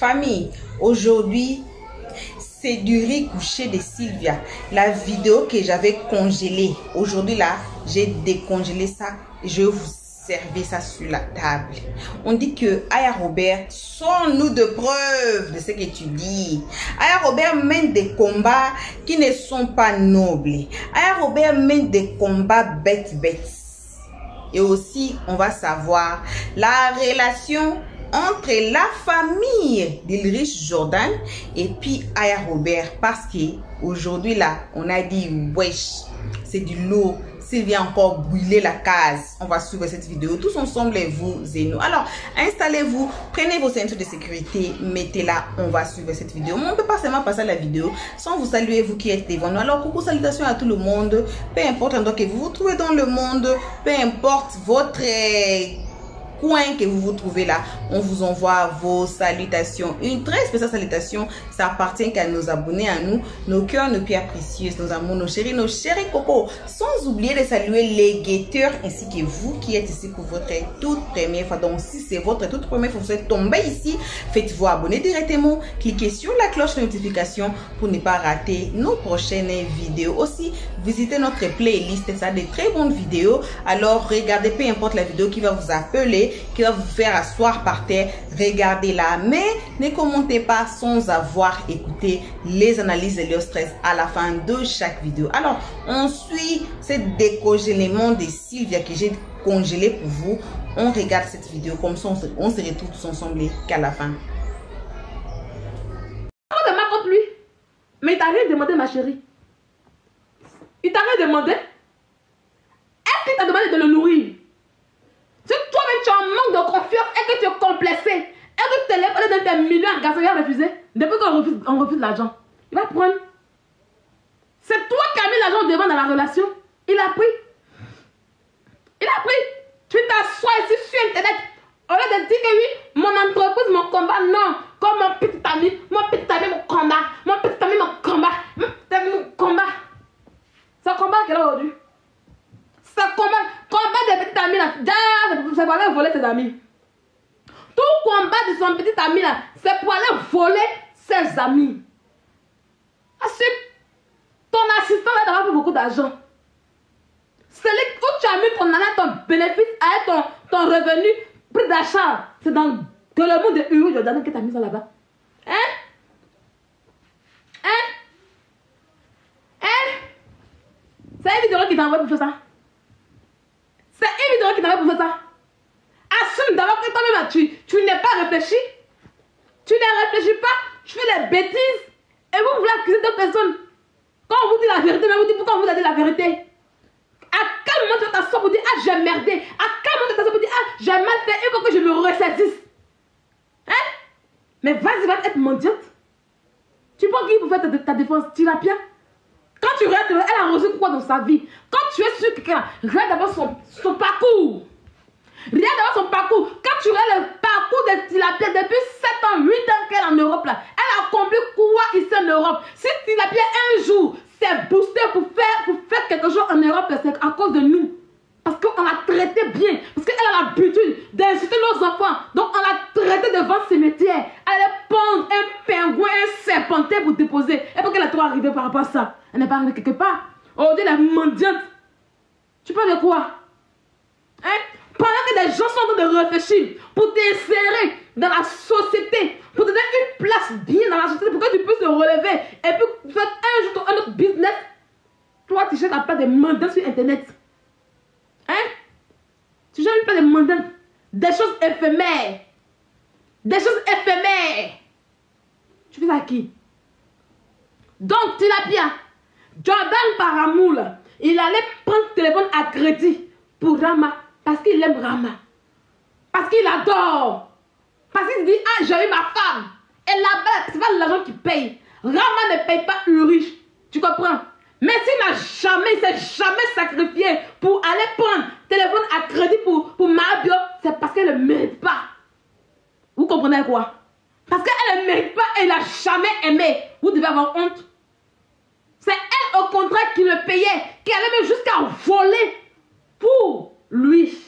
famille. Aujourd'hui, c'est du riz couché de Sylvia. La vidéo que j'avais congelée. Aujourd'hui là, j'ai décongelé ça. Je vais vous servir ça sur la table. On dit que Aya Robert, sont-nous de preuves de ce que tu dis. Aya Robert mène des combats qui ne sont pas nobles. Aya Robert mène des combats bêtes. Et aussi, on va savoir la relation entre la famille d'Ulrich Jordan et puis Aya Robert. Parce qu'aujourd'hui là, on a dit, wesh, c'est du lourd. Sylvia encore brûler la case. On va suivre cette vidéo tous ensemble, vous et nous. Alors, installez-vous, prenez vos ceintures de sécurité, mettez-la, on va suivre cette vidéo. Mais on ne peut pas seulement passer à la vidéo sans vous saluer, vous qui êtes devant nous. Alors, coucou, salutations à tout le monde. Peu importe l'endroit que vous vous trouvez dans le monde, peu importe votre coin que vous vous trouvez là, on vous envoie vos salutations. Une très spéciale salutation, ça appartient qu'à nos abonnés, à nous, nos cœurs, nos pierres précieuses, nos amours, nos chéris cocos. Sans oublier de saluer les guetteurs ainsi que vous qui êtes ici pour votre toute première fois. Donc si c'est votre toute première fois, vous êtes tombé ici, faites-vous abonner directement, cliquez sur la cloche de notification pour ne pas rater nos prochaines vidéos. Aussi, visitez notre playlist, ça a des très bonnes vidéos. Alors regardez, peu importe la vidéo qui va vous appeler, qui va vous faire asseoir par terre, regardez-la, mais ne commentez pas sans avoir écouté les analyses de l'Eostress à la fin de chaque vidéo. Alors, on suit ce décongèlement de Sylvia que j'ai congelé pour vous. On regarde cette vidéo comme ça, on se retrouve tous ensemble qu'à la fin. On demande contre lui, mais il t'a rien demandé, ma chérie. Il t'a rien demandé. Est-ce qu'il t'a demandé de le nourrir? Si toi-même tu as un manque de confiance et que tu es complexé, et que tu te lèves au lieu de tes millions à garçon, il a refusé. Depuis qu'on refuse l'argent, il va prendre. C'est toi qui as mis l'argent devant dans la relation. Il a pris. Il a pris. Tu t'assois ici sur Internet. Au lieu de dire que oui, mon entreprise, mon combat, non. Comme mon petit ami, mon combat. Mon petit ami, mon combat. Mon petit ami, mon combat. C'est un combat qu'elle a aujourd'hui. C'est combat des petits amis là. C'est pour aller voler ses amis. Tout combat de son petit ami là, c'est pour aller voler ses amis. Ensuite, ton assistant là d'avoir beaucoup d'argent. C'est là où tu as mis ton année, ton bénéfice, avec ton revenu, prix d'achat. C'est dans le monde de Uri Jordan que tu as mis ça là-bas. C'est évident qui t'envoie pour faire ça. C'est évident qu'il t'avait pour faire ça. Assume d'abord que toi-même, tu n'es pas réfléchi. Tu ne réfléchis pas. Tu fais des bêtises. Et vous voulez accuser d'autres personnes. Quand on vous dit la vérité, mais vous dites pourquoi on vous a dit la vérité. À quel moment tu vas t'asseoir pour dire ah j'ai merdé. À quel moment tu vas t'asseoir pour dire ah j'ai mal fait. Il faut que je me ressaisisse. Mais vas-y, va être mendiante. Tu penses qu'il peut faire ta défense? Tu l'as bien. Quand tu regardes, elle a reçu quoi dans sa vie? Quand tu es sur quelqu'un, regarde d'abord son parcours. Regarde d'abord son parcours. Quand tu regardes le parcours de Tilapia depuis 7 ans, 8 ans qu'elle est en Europe, là, elle a accompli quoi ici en Europe? Si Tilapia un jour s'est boosté pour faire quelque chose en Europe, c'est à cause de nous. Parce qu'on l'a traité bien. Parce qu'elle a l'habitude d'insulter nos enfants. Donc on l'a traité devant ce cimetière. Elle est pendre un pingouin, un serpentin pour déposer. Et pour qu'elle a trop arrivé par rapport à ça. Elle n'est pas arrivée quelque part. Aujourd'hui, elle est mendiante. Tu parles de quoi? Pendant que des gens sont en train de réfléchir pour t'insérer dans la société, pour te donner une place bien dans la société, pour que tu puisses te relever. Et puis, faire un jour un autre business. Toi, tu cherches à faire des mandats sur Internet. Tu cherches à faire des mandats. Des choses éphémères. Des choses éphémères. Tu fais ça à qui? Donc, Tilapia, Jordan par amour, il allait prendre le téléphone à crédit pour Rama. Parce qu'il aime Rama. Parce qu'il adore. Parce qu'il dit, ah, j'ai eu ma femme. Et là-bas, c'est pas l'argent qui paye. Rama ne paye pas Ulrich. Tu comprends? Mais s'il s'est jamais sacrifié pour aller prendre téléphone à crédit pour Mabio, c'est parce qu'elle ne le mérite pas. Vous comprenez quoi? Parce qu'elle ne mérite pas et elle n'a jamais aimé. Vous devez avoir honte. C'est elle, au contraire, qui le payait, qui allait même jusqu'à voler pour lui.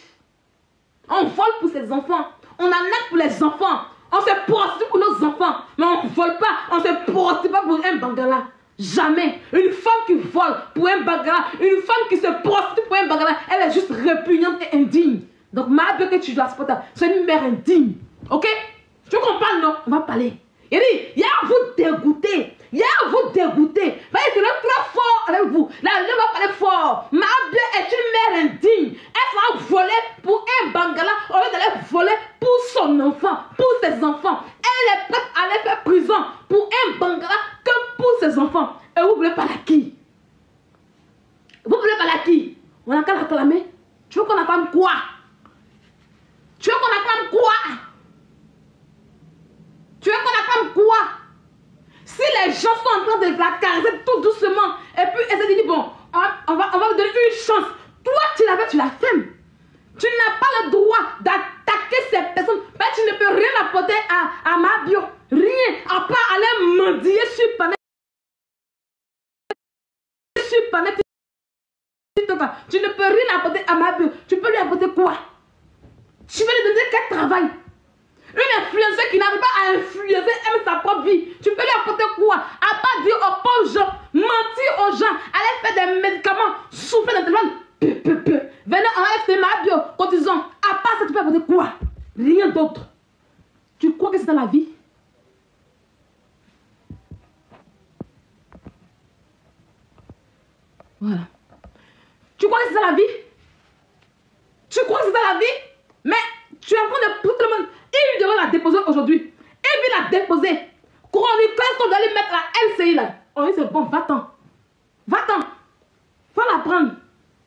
On vole pour ses enfants. On en a pour les enfants. On se prostitue pour nos enfants. Mais on ne vole pas. On ne se prostitue pas pour un bangala. Jamais. Une femme qui vole pour un bangala, une femme qui se prostitue pour un bangala, elle est juste répugnante et indigne. Donc, ma belle que tu dois supporter, c'est une mère indigne. Ok? Tu veux qu'on parle, non? On va parler. Il dit, il y a à vous dégoûter. Il y a à vous dégoûter. C'est très fort avec vous. Là, je vais parler fort. Ma belle est une mère indigne. Elle va voler pour un bangala au lieu d'aller voler pour son enfant, pour ses enfants. Elle est prête à aller faire prison pour un bangala que pour ses enfants. Et vous voulez parler à qui? Vous voulez parler à qui? On a qu'à l'acclamer. Tu veux qu'on acclame quoi? Tu veux qu'on acclame quoi? Tu veux qu'on acclame quoi? Si les gens sont en train de la caresser tout doucement, et puis elle se dit, bon, on va vous donner une chance. Toi, tu l'avais, tu la fermes. Tu n'as pas le droit d'attaquer ces personnes. Mais tu ne peux rien apporter à ma bio. Rien, à part aller mendier sur Panet. Sur Panet. Tu ne peux rien apporter à ma bio. Tu peux lui apporter quoi? Tu veux lui donner quel travail? Une influenceuse qui n'arrive pas à influencer même sa propre vie. Tu peux lui apporter quoi? À part dire aux pauvres gens, mentir aux gens, aller faire des médicaments, souffler dans le téléphone. Venez en FT ma bio, cotisant. À part ça, tu peux apporter quoi? Rien d'autre. Tu crois que c'est dans la vie? Voilà. Tu crois que c'est dans la vie? Tu crois que c'est dans la vie? Mais tu es en train de tout le monde. Il devrait la déposer aujourd'hui. Il veut la déposer. Chroniqueuse qu'on doit lui mettre la LCI là. On dit c'est bon, va-t'en. Va-t'en. Faut la prendre.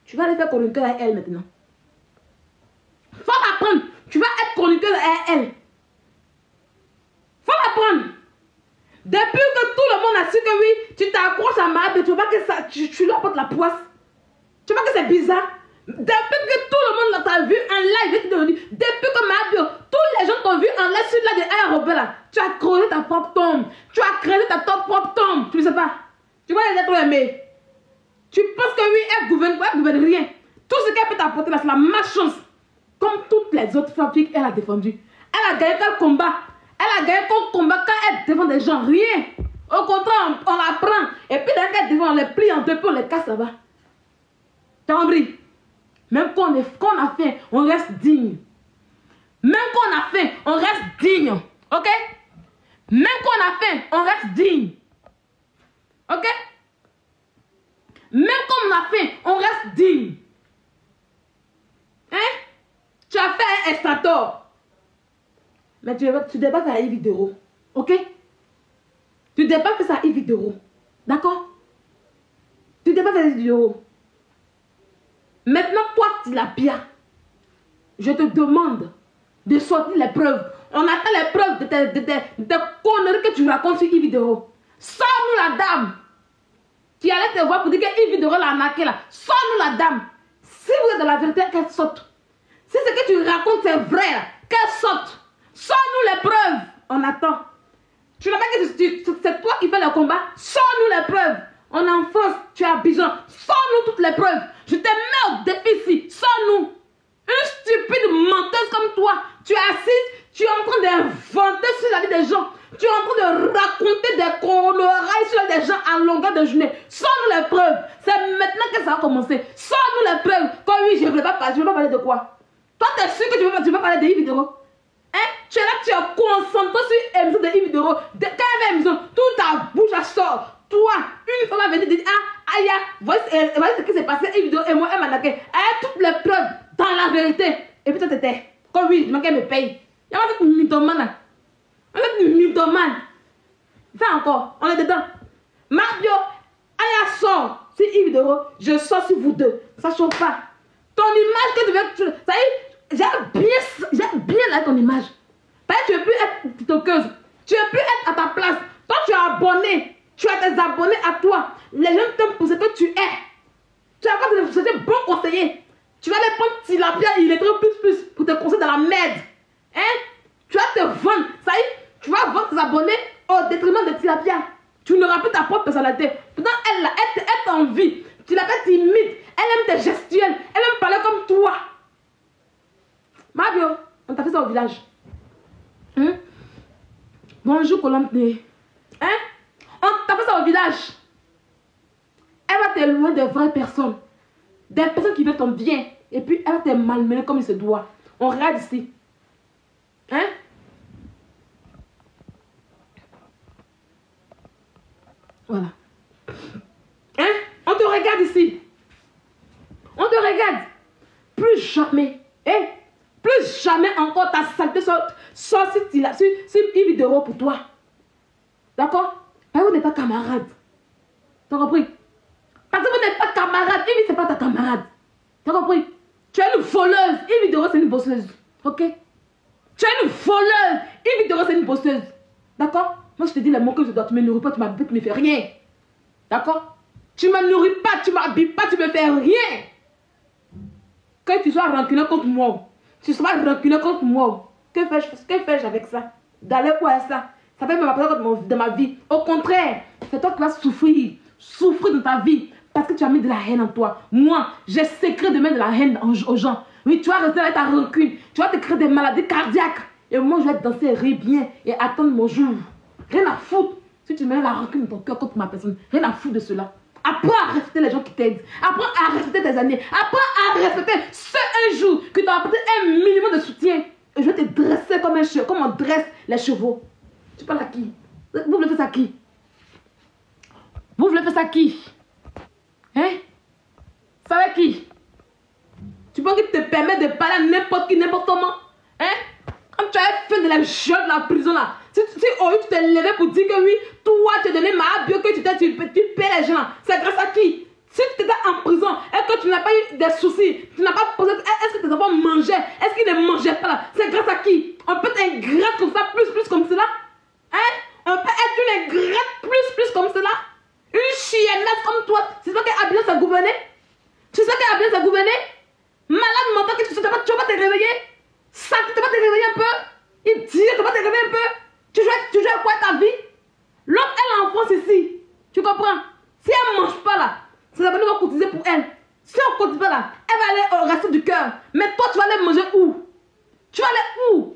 Tu vas aller faire chroniqueuse à elle maintenant. Faut la prendre. Tu vas être chroniqueuse à elle. Faut la prendre. Depuis que tout le monde a su que oui, tu t'accroches à ma bête, tu vois que ça, tu lui apportes la poisse. Tu vois que c'est bizarre. Depuis que tout le monde t'a vu en live, depuis que ma bio, tous les gens t'ont vu en live sur la de Robert là, tu as creusé ta propre tombe. Tu as créé ta propre tombe. Tu ne sais pas. Tu vois les êtres aimés. Tu penses que oui, elle gouverne rien. Tout ce qu'elle peut t'apporter là, c'est la malchance. Comme toutes les autres femmes qu'elle a défendues. Elle a gagné quel combat? Elle a gagné quel combat quand elle défend des gens? Rien. Au contraire, on la prend. Et puis dès qu'elle défend, on les plie en deux, puis on les casse là-bas. T'as compris? Même quand on a faim, on reste digne. Même quand on a faim, on reste digne. Ok? Même quand on a faim, on reste digne. Ok? Même quand on a faim, on reste digne. Hein? Tu as fait un extracteur. Mais tu ne dois pas faire une vidéo. Ok? Tu ne dois pas faire ça une vidéo. D'accord? Tu ne dois pas faire une vidéo. Maintenant, toi, tu l'as bien. Je te demande de sortir les preuves. On attend les preuves de tes conneries que tu racontes sur une vidéo. Sors-nous la dame. Qui allait te voir pour dire que une vidéo l'a arnaqué là. Sors-nous la dame. Si vous êtes dans la vérité, qu'elle sorte. Si ce que tu racontes c'est vrai, qu'elle sorte. Sors-nous les preuves. On attend. Tu n'as pas que c'est toi qui fais le combat. Sors-nous les preuves. On est en France, tu as besoin. Sors-nous toutes les preuves. Je te mets au défi ici. Sors-nous. Une stupide menteuse comme toi. Tu es assise, tu es en train d'inventer sur la vie des gens. Tu es en train de raconter des conneries sur la vie des gens à longueur de journée. Sors-nous les preuves. C'est maintenant que ça va commencer. Sors-nous les preuves. Quand oui, je ne veux pas parler. Je ne veux pas parler de quoi? Toi, tu es sûr que tu ne veux pas parler de vidéo? Hein? Tu es là, tu es concentré sur l'émission de vidéo. Quand il y avait émission, toute ta bouche sort. Toi, une femme va venir dire, ah, aïe, voici ce qui s'est passé, une vidéo, et moi, elle m'a attaqué. Elle a toutes les preuves dans la vérité. Et puis toi, t'étais. Comme oui, je manquais me paye. Il y a un truc mythomane là. Un truc mythomane. Fais encore, on est dedans. Mario, aïe, sort. C'est une vidéo, je sors sur vous deux. Ça chauffe pas. Ton image que tu veux. Ça y est, j'ai bien là ton image. Parce que tu veux plus être tiktokeuse. Tu veux plus être à ta place. Toi, tu es abonné. Tu as tes abonnés à toi. Les gens t'aiment pour ce que tu es. Tu vas pas te bon conseiller. Tu vas les prendre tilapia, il est trop plus pour te conseiller dans la merde. Hein? Tu vas te vendre. Ça y est, tu vas vendre tes abonnés au détriment de tilapia. Tu n'auras plus ta propre personnalité. Pourtant, elle t'envie. Tilapia t'imite. Elle aime tes gestuels. Elle aime parler comme toi. Mabio, on t'a fait ça au village. Hein? Bonjour, Colombe. Hein? On t'a fait ça au village. Elle va t'éloigner des vraies personnes. Des personnes qui veulent ton bien. Et puis, elle va te malmener comme il se doit. On regarde ici. Hein? Voilà. Hein? On te regarde ici. On te regarde. Plus jamais. Hein? Plus jamais encore ta saleté sort sur une vidéo pour toi. D'accord? Parce que vous n'êtes pas camarade. T'as compris? Parce que vous n'êtes pas camarade. Ivy, c'est pas ta camarade. T'as compris? Tu es une voleuse. Ivy Doro, c'est une bosseuse. Ok? Tu es une voleuse. Ivy Doro, c'est une bosseuse. D'accord? Moi, je te dis les mots que je dois. Tu me nourris pas, tu m'habilles, tu me fais rien. D'accord? Tu me nourris pas, tu m'habilles pas, tu me fais rien. Que tu sois rancunier contre moi. Tu seras rancunier contre moi. Que fais-je avec ça? D'aller où est ça? Ça fait même pas de ma vie. Au contraire, c'est toi qui vas souffrir. Souffrir de ta vie. Parce que tu as mis de la haine en toi. Moi, j'ai secret de mettre de la haine aux gens. Oui, tu vas rester avec ta rancune. Tu vas te créer des maladies cardiaques. Et moi, je vais danser, rire bien et attendre mon jour. Rien à foutre. Si tu mets la rancune dans ton cœur contre ma personne, rien à foutre de cela. Apprends à respecter les gens qui t'aident. Apprends à respecter tes amis. Apprends à respecter ce un jour que tu as apporté un minimum de soutien. Et je vais te dresser comme un cheveu, comme on dresse les chevaux. Tu parles à qui? Vous voulez faire ça à qui? Vous voulez faire ça à qui? Hein? Ça avec qui? Tu penses qu'il te permet de parler à n'importe qui, n'importe comment? Hein? Quand tu as fait de la jeu de la prison là, si au lieu tu t'es levé pour dire que oui, toi tu as donné ma bio, que tu paies les gens, c'est grâce à qui? Si tu étais en prison et que tu n'as pas eu des soucis, tu n'as pas posé, est-ce que tes enfants mangeaient? Est-ce qu'ils ne mangeaient pas là? C'est grâce à qui? On peut être ingrate comme ça, plus comme cela? Hein? On peut être une ingrate plus comme cela? Une chiennasse comme toi, c'est ça qui a bien sa gouverner? C'est ça qui a bien sa gouverner? Malade mental que tu vas te réveiller? Ça, tu vas te réveiller un peu? Il dit, tu vas te réveiller un peu? Tu joues à quoi ta vie? L'autre, elle est en France ici. Tu comprends? Si elle ne mange pas là, ça va nous cotiser pour elle. Si on ne cotise pas là, elle va aller au resto du cœur. Mais toi, tu vas aller manger où? Tu vas aller où?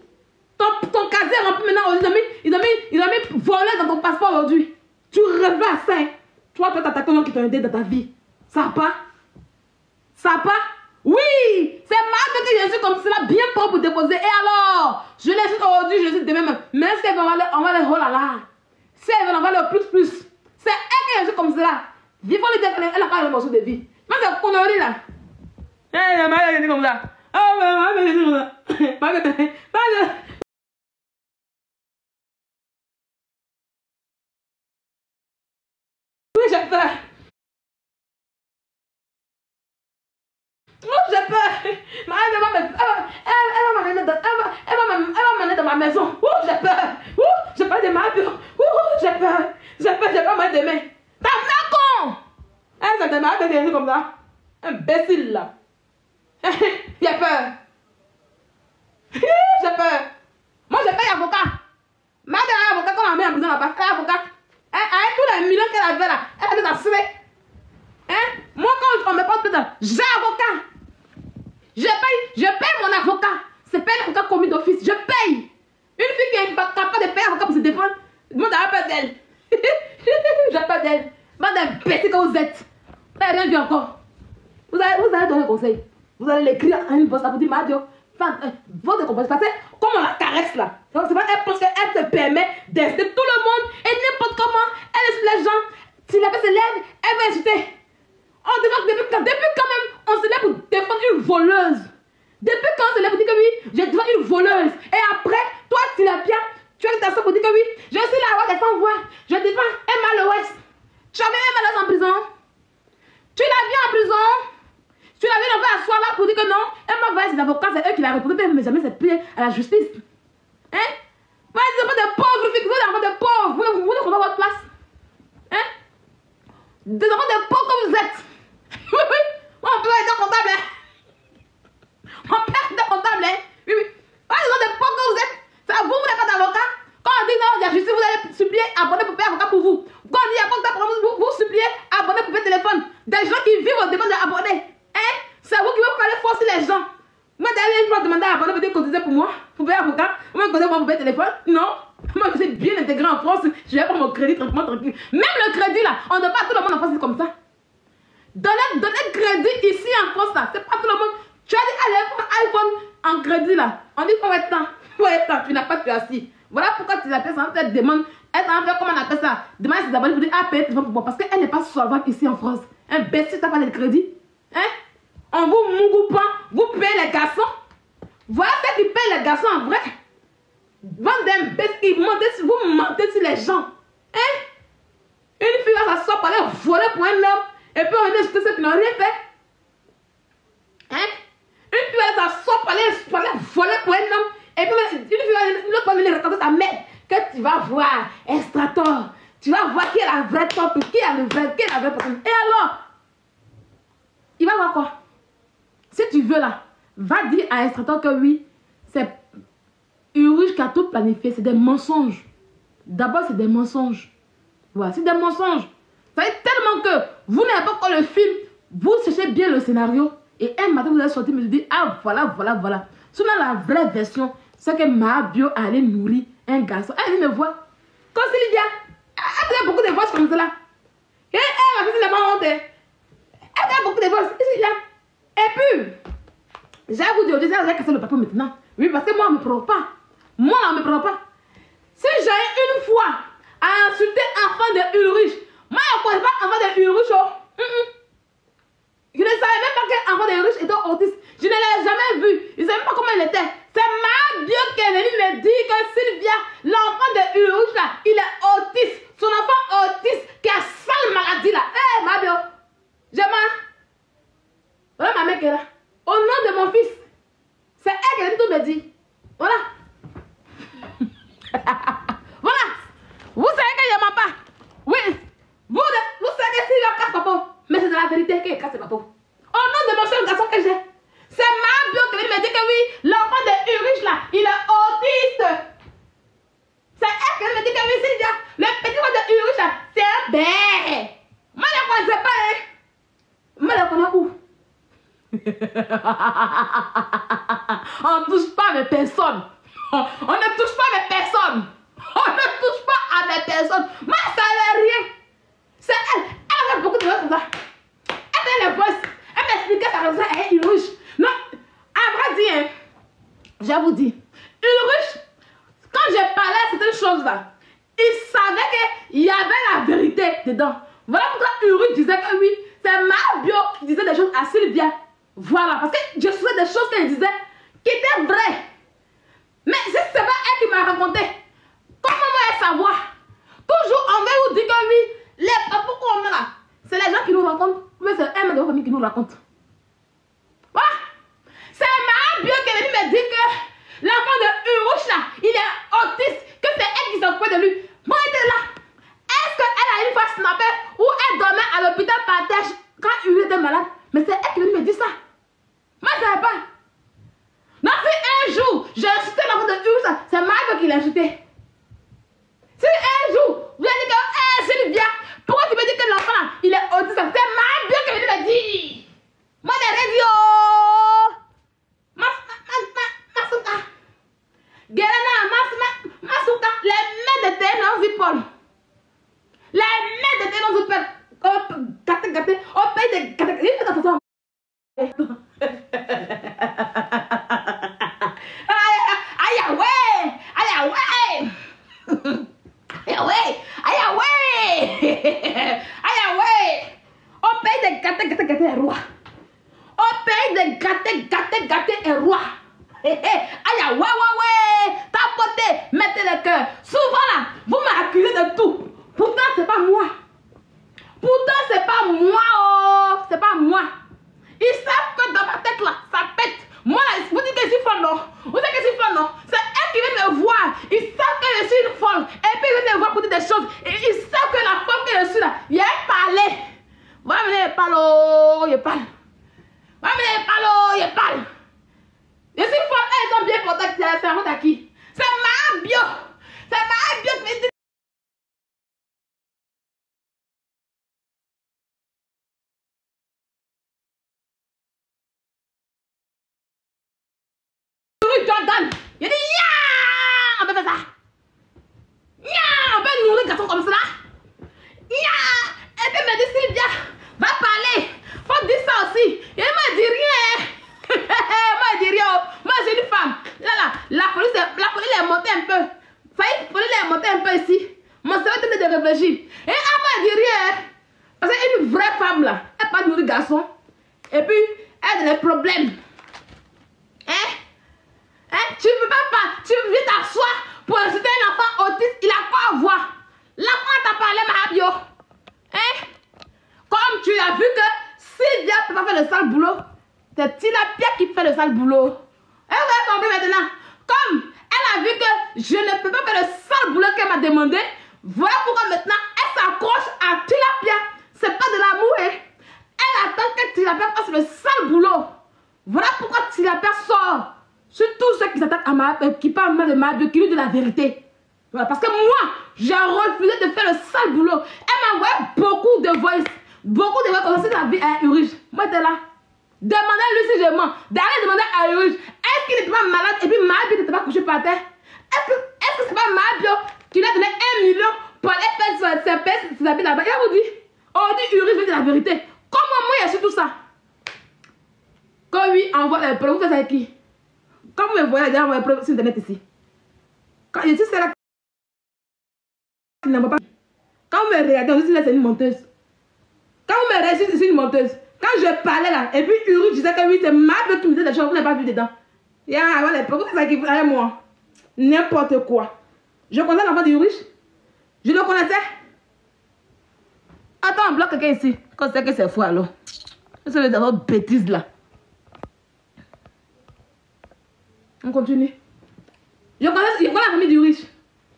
Ton casier est rempli maintenant. Ils ont mis volé dans ton passeport aujourd'hui. Tu rêves à ça. Hein? Tu vas t'attaquer aux gens qui t'ont aidé dans ta vie. Ça va pas? Ça va pas? Oui! C'est ma que je suis comme cela, bien propre pour déposer. Et alors? Je l'ai su aujourd'hui, je l'ai su demain même. Mais est-ce qu'elle va aller, on va aller, oh là là. Si elle va aller au plus. C'est elle qui je suis comme cela. Vivons les déclins, elle n'a pas le morceau de vie. Mais c'est connerie là. Elle m'a dit comme ça. Oh, mais dit comme ça. Oui, j'ai peur. Oh, j'ai peur. Elle va m'amener dans ma maison. Oh, j'ai peur. Oh, j'ai peur de ma bureau. Oh, j'ai peur. J'ai pas mal de mains. Ta mère con. Elle s'est démarrée comme ça. Imbécile là. J'ai peur. J'ai peur. Moi, j'ai pas d'avocat. Ma dernière avocat, quand on m'a mis en prison là-bas, elle est avocate. Avec tous les millions qu'elle avait là, elle a mis dans le hein? Moi, quand on me porte plainte, j'ai avocat. Je paye mon avocat. C'est pas un avocat commis d'office. Je paye. Une fille qui n'est pas capable de payer un avocat pour se défendre, moi, j'ai peur d'elle. J'ai peur d'elle. Bande d'imbéciles que vous êtes. Vous n'avez rien vu encore. Vous allez donner un conseil. Vous allez l'écrire à une bosse pour dire, Madio, votre compagnie. Parce que comme on la caresse là, c'est pas elle pense qu'elle te permet d'insulter tout le monde et n'importe comment. Elle insulte les gens. Si la personne se lève, elle va insulter. On demande depuis quand même on se lève pour défendre une voleuse. Depuis quand on se lève pour dire que oui, je défends une voleuse. Et après, toi, tu l'as bien, tu as ta soeur pour dire que oui, je suis là à défendre voix. Je défends Emma l'Ouest. Tu avais Emma en prison. Tu l'as bien en prison. Tu l'avais envoyé à soi là pour dire que non, Emma va être ses avocats, c'est eux qui l'ont reporté, mais jamais c'est plié à la justice. Hein? Moi, ils sont pas des pauvres filles, vous êtes enfants de pauvres. Vous voulez qu'on voit votre place? Hein? Des enfants de pauvres comme vous êtes. Oui, oui. Moi, mon père est comptable. Hein? Mon père est comptable. Hein? Oui, oui. Moi, ils sont des pauvres comme vous êtes. Vous n'avez pas d'avocat. Quand on dit non, il y a justice, vous allez supplier, abonner pour payer avocat pour vous. Quand on dit il y a pas de vous suppliez, abonner pour payer téléphone. Des gens qui vivent au dépend d'abonner. Hein? C'est vous qui vous parlez forcer les gens. Moi, d'ailleurs, une fois demander à abonner pour dire cotiser pour moi, pour payer avocat. Moi, cotiser pour payer téléphone. Non. Moi, je suis bien intégré en France. Je vais prendre mon crédit tranquille. Même le crédit, là, on ne donne pas à tout le monde en France, c'est comme ça. Donner crédit ici en France, là, c'est pas tout le monde. Tu as dit, allez, prendre iPhone en crédit, là. On dit, faut être temps. Faut être temps. Tu n'as pas de assis. Voilà pourquoi tu appelles ça, elle demande. Elle s'en fait comment on appelle ça. Demain, c'est d'abord, il faut dire, ah, paye pour moi. Parce qu'elle n'est pas solvable ici en France. Un bêtise, t'as pas de crédit. Hein? On vous mougue pas. Vous payez les garçons. Voilà ceux qui payent les garçons en vrai. Vendez un bêtise, vous mentez sur les gens. Hein? Une fille va s'asseoir pour aller voler pour un homme. Et puis on dit ceux qui n'ont rien fait. Hein? Une fille va s'asseoir pour aller voler pour un homme. Et puis une fille va venir raconter sa mère. Que tu vas voir Extrator. Tu vas voir qui est la vraie top, qui est la vraie personne. Et alors, il va voir quoi? Si tu veux là, va dire à Extrator que oui, c'est Uruge qui a tout planifié. C'est des mensonges. D'abord, c'est des mensonges. Voilà, c'est des mensonges. Ça fait tellement que vous n'avez pas encore le film, vous cherchez bien le scénario. Et un matin, vous allez sortir me dire, ah voilà. Sinon, la vraie version, c'est que Mabio allait nourrir un garçon. Elle me voit. Quand Sylvia, elle a beaucoup de voix comme ça là. Et elle m'a fait la honte. Elle a beaucoup de voix. Et puis, j'ai vous dit, j'ai cassé le papier maintenant. Oui, parce que moi, on ne me prend pas. Moi, on ne me prend pas. Si j'ai une fois à insulter enfant de Ulrich, moi, je ne connais pas enfant de Ulrich. Je ne savais même pas qu'un enfant de Ulrich était autiste. Je ne l'ai jamais vu. Je ne savais même pas comment il était. C'est ma bio qui est venue me dire que Sylvia, l'enfant de Ulrich là, il est autiste. Son enfant autiste qui a sale maladie là. Hé, ma bio. Voilà ma mère qui est là. Au nom de mon fils. C'est elle qui a tout me dit. Voilà. Voilà. Vous savez que je ne mens pas. Oui. Vous savez que Sylvia casse papa. Mais c'est de la vérité qu'elle casse papa. Au nom de mon seul garçon que j'ai. C'est ma bio qui me dit que oui, l'enfant de Ulrich là, il est autiste. C'est elle qui me dit que oui, Sylvia, le petit enfant de Ulrich là, c'est un bébé. Moi, je ne connais pas, hein. Moi, je connais où? On ne touche pas à mes personnes. On ne touche pas à mes personnes. On ne touche pas à mes personnes. Moi, ça n'est rien. C'est elle. Elle a fait beaucoup de choses comme ça. Elle fait les voix. Elle m'expliquait ça comme ça. Elle est Ulrich. Non, à vrai dire, je vous dis, Ulrich, quand j'ai parlé de cette chose-là, il savait qu'il y avait la vérité dedans. Voilà pourquoi Ulrich disait que oui, c'est ma bio qui disait des choses à Sylvia. Voilà, parce que je sais des choses qu'elle disait qui étaient vraies. Mais si ce n'est pas elle qui m'a raconté, comment moi savoir? Toujours on veut vous dire que oui, les papous qu'on a là, c'est les gens qui nous racontent, mais c'est un de vos familles qui nous raconte. Voilà. C'est ma bio qui est venue me dire que l'enfant de Ulrich là, il est autiste, que c'est elle qui s'occupe de lui. Moi, elle était là. Est-ce qu'elle a une fois snappé où elle dormait à l'hôpital par terre quand Ulrich était malade? Mais c'est elle qui est venue me dire ça. Moi, je ne savais pas. Non, si un jour, j'ai insulté l'enfant de Ulrich, c'est ma bio qui l'a insulté. Si un jour, vous allez dire que, hé Sylvia, pourquoi tu me dis que l'enfant là, il est autiste? C'est ma bio qui est venue me dire. Moi, j'ai rien dit, oh! Masuka. Guérena, Masuka. Les mains de terre dans une Paul. Les mains de terre dans une Paul. Gâté. Au pays de gâté. Il fait attention. Aïe, ouais. Aïe, ouais. Aïe, ouais. Aïe, ouais. Aïe, ouais. Au pays de gâté, roi. Au pays de gâté et roi. Aïe, ouais. Tapotez, mettez le cœur. Souvent là, vous m'accusez de tout. Pourtant, c'est pas moi. Oh. C'est pas moi. Ils savent que dans ma tête là, ça pète. Moi là, vous dites que je suis folle, non? Vous dites que je suis folle, non? C'est eux qui viennent me voir. Ils savent que je suis une folle. Et puis ils viennent me voir pour dire des choses. Et ils savent que la femme que je suis là, il y a un palais. Voilà, mais il parle. Je parle. Je suis folle, elles sont bien portées, c'est la faute à qui? C'est ma bio qui me dit. Jordan, il dit, ya! On peut faire ça. un peu. Il fallait monter un peu ici. Mon cerveau était de réfléchir. Et elle m'a dit rien. Parce qu'une vraie femme là, elle parle de garçon. Et puis, elle a des problèmes. Tu ne peux pas, tu viens t'asseoir pour insulter un enfant autiste, il a quoi à voir? L'enfant t'a parlé, Mahabio. Comme tu as vu que Sylvia ne peut pas faire le sale boulot, c'est Tilapia qui fait le sale boulot. Et vous avez compris maintenant? Comme elle a vu que je ne peux pas faire le sale boulot qu'elle m'a demandé, voilà pourquoi maintenant elle s'accroche à Tilapia. C'est pas de l'amour, Elle attend que Tilapia fasse le sale boulot. Voilà pourquoi Tilapia sort. Sur tous ceux qui s'attaquent à qui parlent mal de Mahabio, qui lui disent la vérité. Voilà, parce que moi, j'ai refusé de faire le sale boulot. Elle m'a envoyé beaucoup de voice. Beaucoup de voice comme si la vie à Urige. Moi, j'étais là. Demandez-lui si je mens. D'aller demander à Urige, est-ce qu'il n'était pas malade et puis Mahabio n'était pas couché par terre? Est-ce que c'est pas Mahabio qui lui a donné 1 million pour aller faire ses habits là-bas? Et elle vous dit, on dit Urige veut dire la vérité. Comment moi, il y a su tout ça? Quand lui envoie les preuves, vous faites avec qui? Quand vous me voyez, j'ai les preuves sur internet ici. Quand je suis là, pas. Quand vous me regardez, on dit que c'est une menteuse. Quand vous me regardez, c'est une menteuse. Quand je parlais là, et puis Uri disait que oui, c'est Mahabio qui me disait des choses, vous n'avez pas vu dedans. Il y a les preuves, c'est ça qui avec moi. N'importe quoi. Je connais l'enfant d'Uri. Je le connaissais. Attends, on bloque quelqu'un ici. Quand c'est que c'est fou alors. C'est d'abord bêtise là. On continue. Je connais la famille du riche.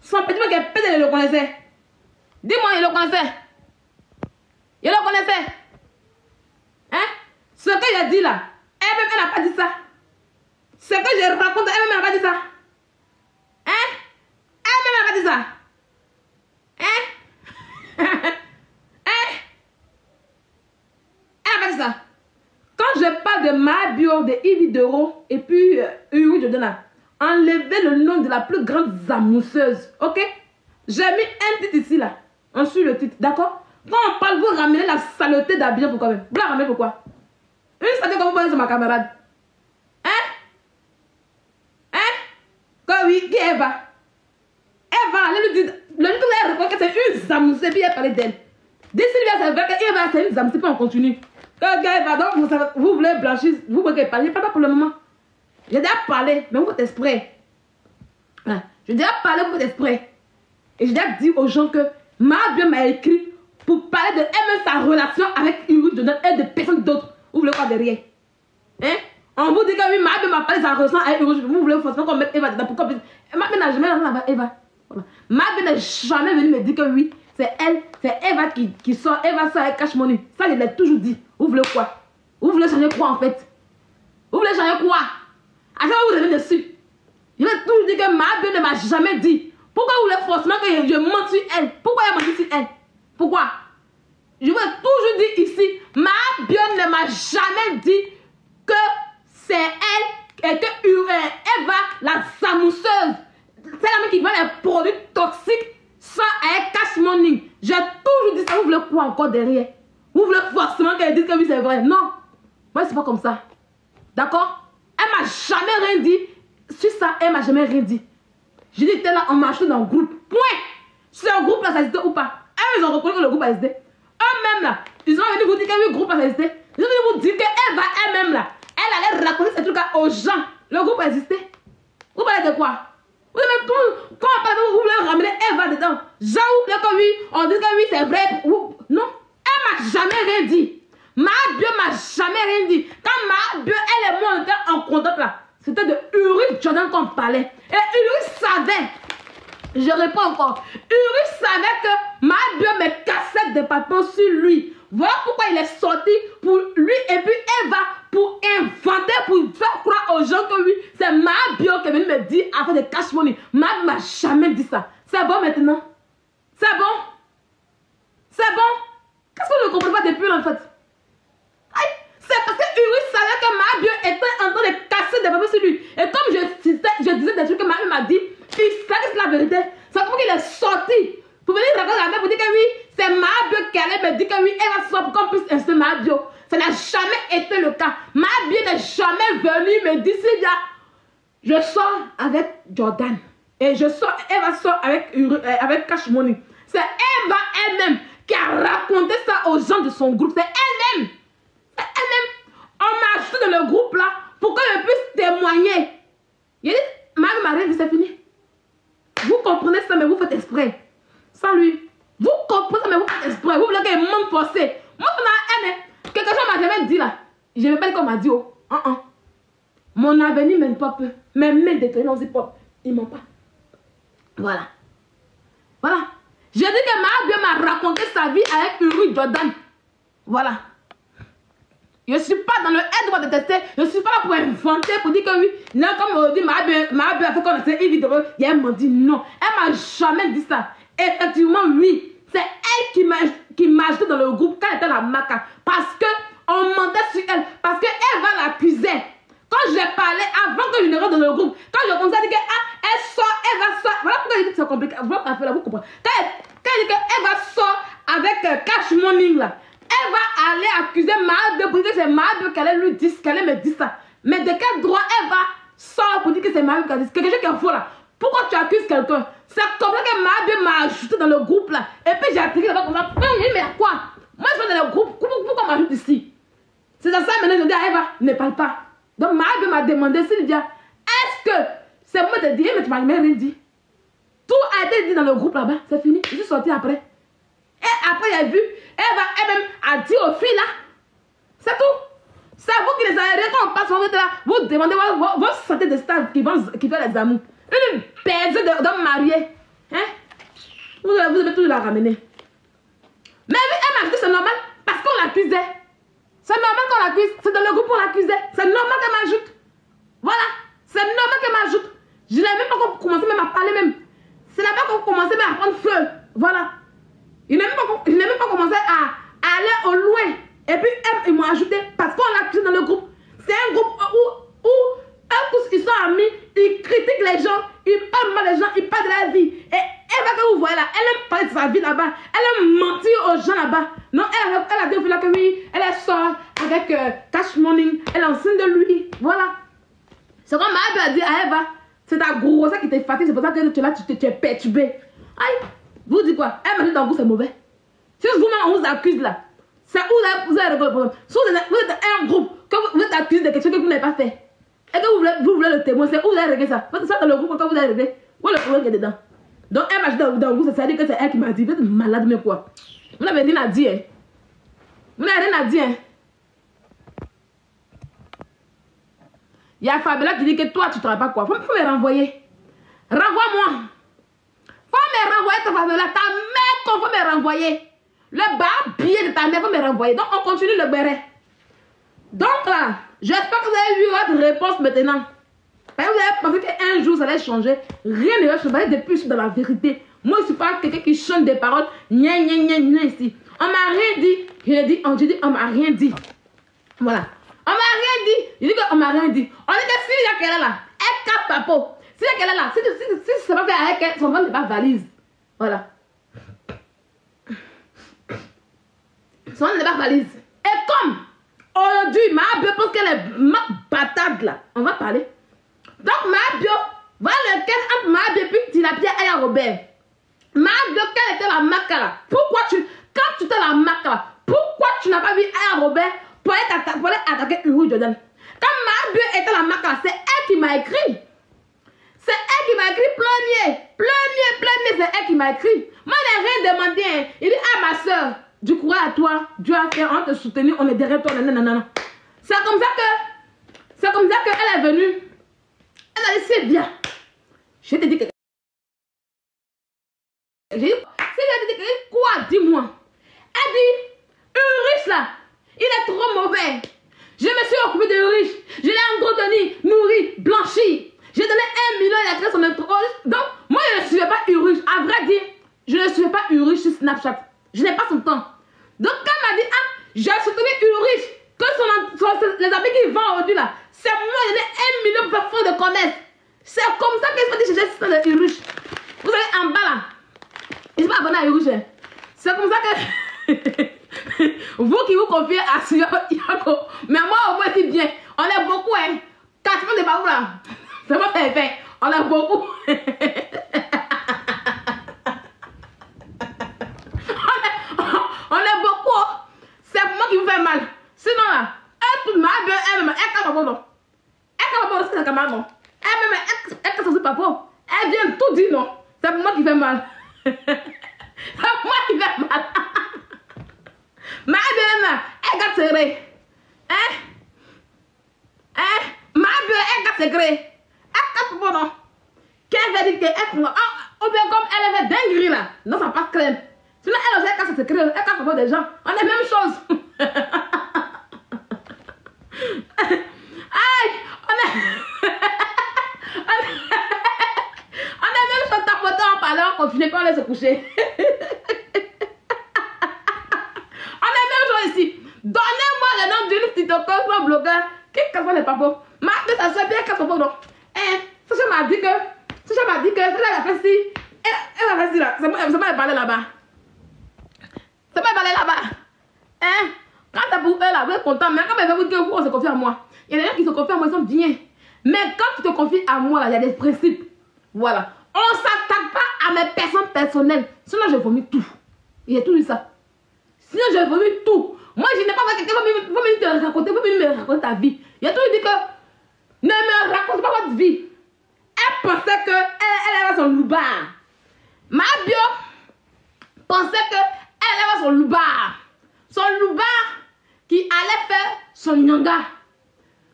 Son petit mec est pété, il le connaissait. Dis-moi, il le connaissait. Il le connaissait. Ce que j'ai dit là, elle-même, elle n'a pas dit ça. Ce que je raconte, elle-même, elle n'a pas dit ça. Elle-même, elle n'a pas dit ça. Elle n'a pas dit ça. Quand je parle de Mahabio, de Yves Dero et puis Uri Jordana, enlevez le nom de la plus grande zamousseuse, ok? J'ai mis un titre ici là, on suit le titre, d'accord? Quand on parle, vous ramenez la saleté d'Abidjan pourquoi même? Vous la ramenez pourquoi? Une saleté comme vous voyez sur ma camarade. Quand oui, qui est Eva? Eva, elle lui dit, le jour où elle reconnaît que c'est une zamousseuse, puis elle parlait d'elle. Dès Sylvia, c'est vrai que Eva, c'est une zamousseuse, puis on continue. Donc, vous voulez blanchir, vous voulez parler, pas pour le moment. J'ai déjà parlé, mais vous faites exprès. J'ai déjà parlé, vous faites exprès. Et j'ai déjà dit aux gens que Mahabio m'a écrit pour parler de elle-même sa relation avec Uri Jordana et de personne d'autre. Vous voulez quoi derrière? On vous dit que oui, Mahabio m'a parlé de sa relation avec Uri Jordana. Vous voulez forcément qu'on mette Eva dedans. Pourquoi? Mahabio n'a jamais rendu avec Eva. Mahabio n'est jamais venu me dire que oui, c'est elle, c'est Eva qui sort. Eva sort avec Cash Money. Ça, je l'ai toujours dit. Vous voulez quoi? Vous voulez changer quoi en fait? Vous voulez changer quoi? À chaque fois vous revenez dessus. Je vais toujours dire que Mahabio ne m'a jamais dit. Pourquoi vous voulez forcément que je mente sur elle? Pourquoi elle m'a dit sur elle? Pourquoi? Je vais toujours dire ici, Mahabio ne m'a jamais dit que c'est elle et que Eva, la zamousseuse, c'est la même qui vend les produits toxiques sans avec Cash Money. J'ai toujours dit ça. Vous voulez quoi encore derrière? Vous voulez forcément qu'elle dise que oui, c'est vrai? Non. Moi, c'est pas comme ça. D'accord? Elle m'a jamais rien dit. Sur ça, elle m'a jamais rien dit. Je dis, t'es là, on marche dans le groupe. Point. Si le groupe là, ça existait ou pas. Eux, ils ont reconnu que le groupe a existé. Eux-mêmes là, ils ont venu vous dire que le groupe a existé. Ils ont venu vous dire qu'elle va elle-même là, elle allait raconter ces trucs là aux gens. Le groupe a existé. Vous parlez de quoi? Vous avez tout. Quand on parle, vous voulez ramener Eva dedans. Jean, vous voulez que oui, on dit que oui, c'est vrai. Non. Elle m'a jamais rien dit. Mahabio m'a jamais rien dit. Quand Mahabio, elle et moi, on était en contact là, c'était de Uri Jordana qu'on parlait. Et Uri savait. Je réponds encore. Uri savait que Mahabio me cassait des papillons sur lui. Voilà pourquoi il est sorti pour lui et puis Eva pour inventer, pour faire croire aux gens que oui, c'est Mahabio qui est venu me dire afin de Cash Money. Mahabio m'a jamais dit ça. C'est bon maintenant? C'est bon? C'est bon? Qu'est-ce qu'on ne comprend pas depuis en fait? C'est parce que Uri savait que Mahabio était en train de casser des papiers sur lui. Et comme je disais des trucs que Mahabio m'a dit, il savait que c'est la vérité. C'est comme qu'il est sorti pour venir raconter la vie pour dire que oui, c'est Mahabio qui allait me dire que oui, elle va se pour qu'on puisse insulter Mahabio. Ça n'a jamais été le cas. Mahabio n'est jamais venu me dire, Sylvia, je sors avec Jordan. Et je sors, Eva sort avec Cash Money. C'est Eva elle-même qui a raconté ça aux gens de son groupe. C'est elle-même. C'est elle-même. On m'a ajouté dans le groupe là pour que je puisse témoigner. Il a dit, Marie, c'est fini. Vous comprenez ça, mais vous faites exprès. Sans lui. Vous comprenez ça, mais vous faites exprès. Vous voulez qu'il m'ont forcé. Moi, ça m'a aimé. Quelque chose m'a jamais dit là. Je ne veux pas qu'on m'a dit, oh. Mon avenir ne mène pas peu. Mes mains détruisent, non, c'est pas. Ils m'ont pas. Voilà. Voilà. J'ai dit que Mahabio m'a raconté sa vie avec Uri Jordan. Voilà. Je ne suis pas dans le aide de tester. Je ne suis pas là pour inventer, pour dire que oui. Non, comme on dit, Mahabio a fait qu'on a fait une vidéo. Et elle m'a dit non. Elle m'a jamais dit ça. Effectivement, oui. C'est elle qui m'a ajouté dans le groupe quand elle était la maca. Parce qu'on mentait sur elle. Parce qu'elle va l'accuser. Quand j'ai parlé, avant que je ne rentre dans le groupe, quand je commençais à dire que elle sort, elle va sortir. Voilà pourquoi je dis que c'est compliqué. Vous comprenez. Quand elle dit qu'elle va sortir avec Cash Money là, elle va aller accuser Mahabio pour dire que c'est Mahabio qu'elle me dit ça. Mais de quel droit elle va sortir pour dire que c'est Mahabio qui a dit ça? Quelque chose qui est faux là. Pourquoi tu accuses quelqu'un? C'est comme ça que Mahabio m'a ajouté dans le groupe là. Et puis j'ai attiré là-bas comme ça. Mais à quoi? Moi je suis dans le groupe. Pourquoi on m'ajoute ici? C'est dans ça maintenant je dis à Eva, ne parle pas. Donc Mahabio m'a demandé, Sylvia, est-ce que c'est moi de dire, mais tu m'as rien dit. Tout a été dit dans le groupe là-bas, c'est fini. Je suis sortie après. Et après, j'ai vu, Eva elle-même a dit aux filles là, c'est tout. C'est vous qui les avez quand on passe, on est là, vous demandez vos santé de stars qui fait les amours. Une personne d'homme marié. Hein? Vous devez tout la ramener. Mais elle m'a dit c'est normal parce qu'on l'accusait. C'est normal qu'on l'accuse. C'est dans le groupe qu'on l'accusait. C'est normal qu'elle m'ajoute. Voilà. C'est normal qu'elle m'ajoute. Je n'ai même pas commencé même à parler même. C'est là-bas qu'on commençait même à prendre feu. Voilà. Je n'ai même pas commencé à aller au loin. Et puis ils m'ont ajouté parce qu'on l'accuse dans le groupe. C'est un groupe où tous ils sont amis, ils critiquent les gens, ils parlent mal des gens, ils parlent de la vie. Et Eva que vous voyez là, elle aime parler de sa vie là-bas. Elle aime mentir aux gens là-bas. Non, elle a dit là que oui, elle sort avec Cash Money, elle est enceinte de lui. Voilà. C'est comme Mahabio a dit à Eva, c'est ta grossesse qui t'est fatiguée, c'est pour ça que tu es perturbée. Aïe, vous dites quoi? Elle m'a dit dans vous c'est mauvais. Si vous-même on vous accuse là, c'est où vous avez le problème. Si vous êtes un groupe, que vous êtes accusé de quelque chose que vous n'avez pas fait, et que vous voulez le témoin, c'est où vous avez réglé ça? C'est ça dans le groupe quand vous avez réglé. Où est le problème qui est dedans? Donc elle m'a dit dans vous, c'est-à-dire que c'est elle qui m'a dit, vous êtes malade mais quoi? Vous n'avez rien à dire. Hein? Vous n'avez rien à dire. Hein? Il y a Fabiola qui dit que toi, tu ne travailles pas quoi. Faut me renvoyer. Renvoie-moi. Faut me renvoyer ta Fabiola. Ta mère, faut me renvoyer. Le barbier de ta mère, faut me renvoyer. Donc, on continue le béret. Donc là, j'espère que vous avez eu votre réponse maintenant. Parce que vous avez pensé qu'un jour, ça allait changer. Rien ne va changer. Depuis, je suis dans la vérité. Moi, je ne suis pas quelqu'un qui chante des paroles. Nya, ici. On m'a rien dit. J'ai dit, on m'a rien dit. Voilà. On m'a rien dit. Je dis qu'on m'a rien dit. On dit que si qu'elle est là, elle capte ta peau. Si qu'elle est là, si ça va faire avec elle, son ventre n'est pas valise. Voilà. Son ventre n'est pas valise. Et comme aujourd'hui, Mahabio pense qu'elle est bâtarde là, on va parler. Donc Mahabio, voilà lequel entre Mahabio et puis Tilapia et Robert. Mahabio, quelle était la maca là? Pourquoi quand tu étais la maca là, pourquoi tu n'as pas vu Aya Robert pour aller attaquer Uri Jordan? Quand Mahabio était la maca là, c'est elle qui m'a écrit. C'est elle qui m'a écrit plenier, c'est elle qui m'a écrit. Moi, je n'ai rien demandé. Hein. Il dit, ah ma soeur, du courage à toi, Dieu a fait, on te soutenir, on est derrière toi. Non. C'est comme ça qu'elle est venue. Elle a dit, c'est bien. Je te dis que... J'ai dit, quoi, dis-moi. Elle dit, Ulrich là, il est trop mauvais. Je me suis occupé de Ulrich. Je l'ai entretenu, nourri, blanchi. J'ai donné 1 million et il a créé son entreprise. Donc, moi, je ne suivais pas Ulrich. À vrai dire, je ne suivais pas Ulrich sur Snapchat. Je n'ai pas son temps. Donc, quand elle m'a dit, ah, j'ai soutenu Ulrich, que les amis qui vendent aujourd'hui là, c'est moi, j'ai donné 1 million pour faire fonds de commerce. C'est comme ça que je me dis, j'ai soutenu Ulrich. Vous savez, en bas là, je ne suis pas abonné à Ulrich. C'est comme ça que vous qui vous confiez à Yako, mais moi au moins c'est bien. On est beaucoup, hein. 4 de Baoula. C'est moi qui ai fait. On est beaucoup. papa. Elle vient tout dire, non. C'est moi qui fais mal. C'est moi qui fais mal. Mais elle garde secret. Hein? Hein? Ma belle, elle garde secret. Elle garde pas, non. Qu'elle veut dire qu'elle... Ou bien comme elle avait dinguerie là. Non, ça passe crème. Sinon, elle aussi, elle casse secret. Elle casse pas des gens. On est la même chose. Aïe! On est même sur tapotant en parlant, on continue pas à aller se coucher. On est même chose ici. Donnez-moi le nom d'une TikToker ou un blogueur qui casse pas les papos. Ma fille, ça se bien casse pas non. Sacha m'a dit que elle a fait ci. Elle a fait ci là. C'est moi qui parler là-bas. C'est moi qui parler là-bas. Hein? Quand t'as pour elle là, vous êtes content. Mais quand elle veut que vous, on se confie à moi. Il y a des gens qui se confient à moi, ils sont bien. Mais quand tu te confies à moi, là, il y a des principes. Voilà. On ne s'attaque pas à mes personnes personnelles. Sinon, je vomis tout. Il y a tout eu ça. Sinon, je vomis tout. Moi, je n'ai pas fait quelqu'un qui va venir te raconter, me raconter ta vie. Il y a tout dit que ne me raconte pas votre vie. Elle pensait qu'elle avait son loupard. Ma bio pensait qu'elle avait son loupard. Son loupard qui allait faire son nyanga.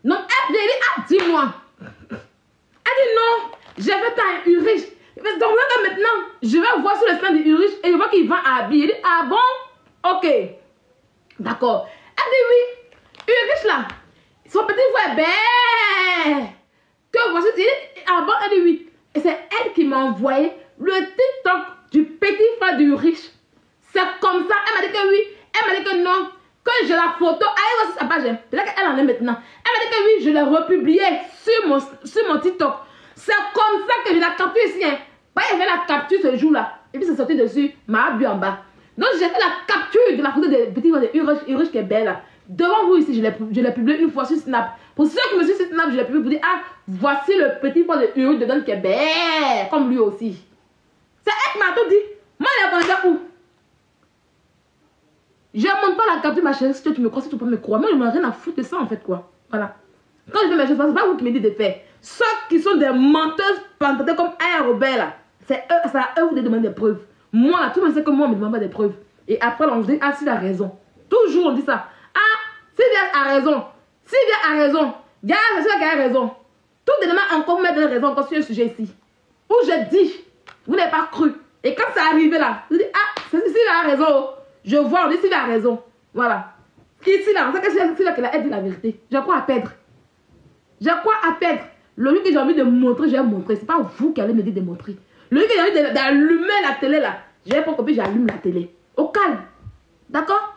Donc, elle dit, dis-moi. Elle dit non, je vais faire un Urich. Donc là, maintenant, je vais voir sur le stand de Urich et je vois qu'il vend à habiller. Elle dit, ah bon? Ok. D'accord. Elle dit oui. Urich là, son petit frère, ben. Que voici, ah bon? Elle dit oui. Et c'est elle qui m'a envoyé le TikTok du petit frère de Urich. C'est comme ça. Elle m'a dit que oui. Elle m'a dit que non. Que j'ai la photo, allez voir sur sa page, c'est là qu'elle en est maintenant. Elle m'a dit que oui, je l'ai republié sur mon TikTok. C'est comme ça que je la capture ici. Hein. Il y avait la capture ce jour-là. Et puis c'est sorti dessus, ma bu en bas. Donc j'ai fait la capture de la photo des petits de Urich qui est belle. Là. Devant vous ici, je l'ai publié une fois sur Snap. Pour ceux qui me suivent sur Snap, je l'ai publié pour dire, ah, voici le petit frère de Urich dedans qui est belle, comme lui aussi. C'est elle qui m'a tout dit. Moi, il a pensé où? Je ne montre pas la capture, ma chérie. Si tu me crois, si tu peux me croire. Moi, je n'ai rien à foutre de ça, en fait, quoi. Voilà. Quand je fais mes choses, ce n'est pas vous qui me dites de faire. Ceux qui sont des menteuses pantotées comme Aya Robert, là, c'est à eux de demander des preuves. Moi, là, tout le monde sait que moi, on ne me demande pas des preuves. Et après, on se dit, ah, Sylvia a raison. Toujours, on dit ça. Ah, Sylvia a raison. Sylvia a raison. Gars, c'est Sylvia qui a raison. Tout de demain, encore mettre des raisons encore sur un sujet ici. Où je dis, vous n'avez pas cru. Et quand c'est arrivé là, je dis, ah, Sylvia a raison. Je vois, on dit Sylvia a raison. Voilà. Ici, là, on sait que Sylvia qui a dit la vérité. J'ai quoi à perdre. J'ai quoi à perdre. Le lieu que j'ai envie de montrer, je vais montrer. C'est pas vous qui allez me dire de montrer. Le lieu que j'ai envie d'allumer la télé, là, je vais pas copier, j'allume la télé. Au calme. D'accord?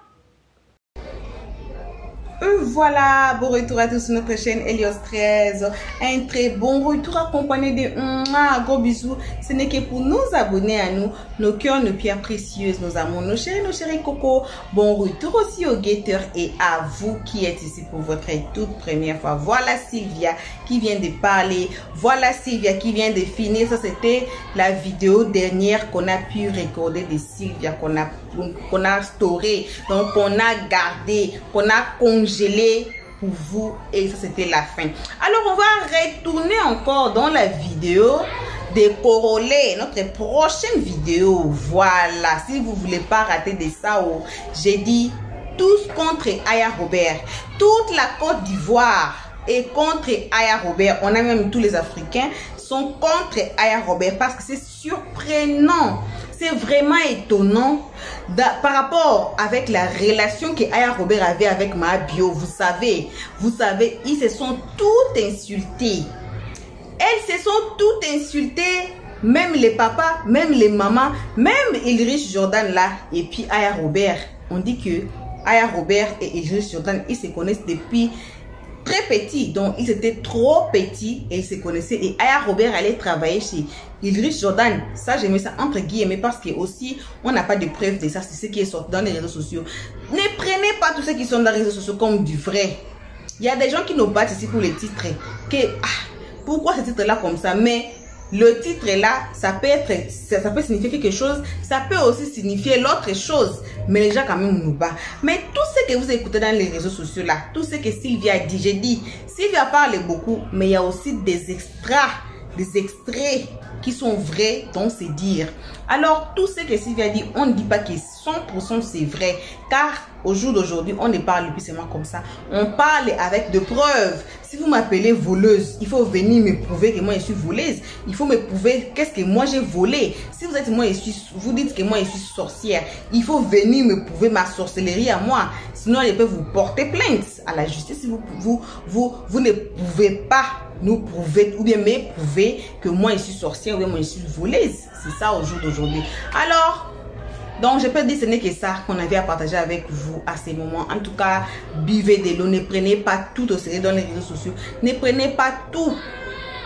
Voilà, bon retour à tous sur notre chaîne Helios 13. Un très bon retour accompagné de gros bisous. Ce n'est que pour nous abonner à nous, nos cœurs, nos pierres précieuses, nos amours, nos chéris cocos. Bon retour aussi aux guetteurs et à vous qui êtes ici pour votre toute première fois. Voilà Sylvia qui vient de parler. Voilà Sylvia qui vient de finir. Ça, c'était la vidéo dernière qu'on a pu recorder de Sylvia, qu'on a storé, donc qu'on a gardé, qu'on a congelé pour vous, et ça c'était la fin. Alors on va retourner encore dans la vidéo de corroler notre prochaine vidéo. Voilà, si vous voulez pas rater de ça, j'ai dit tous contre Aya Robert, toute la Côte d'Ivoire est contre Aya Robert. On a même tous les Africains sont contre Aya Robert parce que c'est surprenant. C'est vraiment étonnant par rapport avec la relation que Aya Robert avait avec Ma Bio. Vous savez, ils se sont toutes insultés. Elles se sont toutes insultées, même les papas, même les mamans, même Ulrich Jordan là, et puis Aya Robert. On dit que Aya Robert et Ulrich Jordan, ils se connaissent depuis très petits, donc ils étaient trop petits et ils se connaissaient. Et Aya Robert allait travailler chez Ulrich Jordan. Ça, j'ai mis ça entre guillemets parce que aussi on n'a pas de preuves de ça. C'est ce qui est sorti dans les réseaux sociaux. Ne prenez pas tous ceux qui sont dans les réseaux sociaux comme du vrai. Il y a des gens qui nous battent ici pour les titres. Pourquoi ce titre là comme ça? Mais le titre là, ça peut signifier quelque chose, ça peut aussi signifier l'autre chose, mais les gens quand même nous battent. Mais tout ce que vous écoutez dans les réseaux sociaux là, tout ce que Sylvia a dit, j'ai dit, Sylvia parle beaucoup, mais il y a aussi des extras des extraits qui sont vrais dans ses dires. Alors, tout ce que Sylvia dit, on ne dit pas que 100% c'est vrai, car au jour d'aujourd'hui, on ne parle plus seulement comme ça. On parle avec de preuves. Si vous m'appelez voleuse, il faut venir me prouver que moi je suis voleuse. Il faut me prouver qu'est-ce que moi j'ai volé. Si vous êtes vous dites que moi je suis sorcière, il faut venir me prouver ma sorcellerie à moi. Sinon, je peux vous porter plainte à la justice si vous ne pouvez pas nous prouver ou bien me prouver que moi je suis sorcière ou bien moi je suis voleuse. C'est ça au jour d'aujourd'hui. Alors, donc je peux dire ce n'est que ça qu'on avait à partager avec vous à ces moments. En tout cas, buvez de l'eau, ne prenez pas tout au sérieux dans les réseaux sociaux. Ne prenez pas tout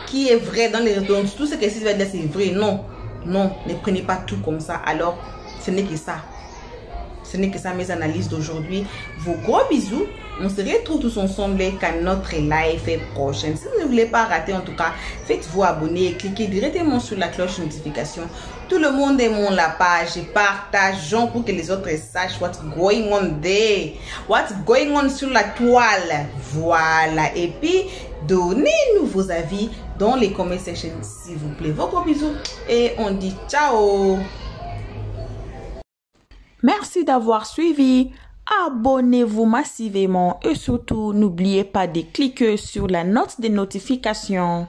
qui est vrai dans les réseaux sociaux. Tout ce que Sylvia dit c'est vrai. Non, non, ne prenez pas tout comme ça. Alors, ce n'est que ça. Ce n'est que ça mes analyses d'aujourd'hui. Vos gros bisous. On se retrouve tous ensemble quand notre live prochaine. Si vous ne voulez pas rater, en tout cas, faites-vous abonner et cliquez directement sur la cloche de notification. Tout le monde aime la page et partageons pour que les autres sachent what's going on there. What's going on sur la toile. Voilà. Et puis, donnez-nous vos avis dans les comment sections, s'il vous plaît. Vos gros bisous et on dit ciao. Merci d'avoir suivi. Abonnez-vous massivement et surtout n'oubliez pas de cliquer sur la note de notification.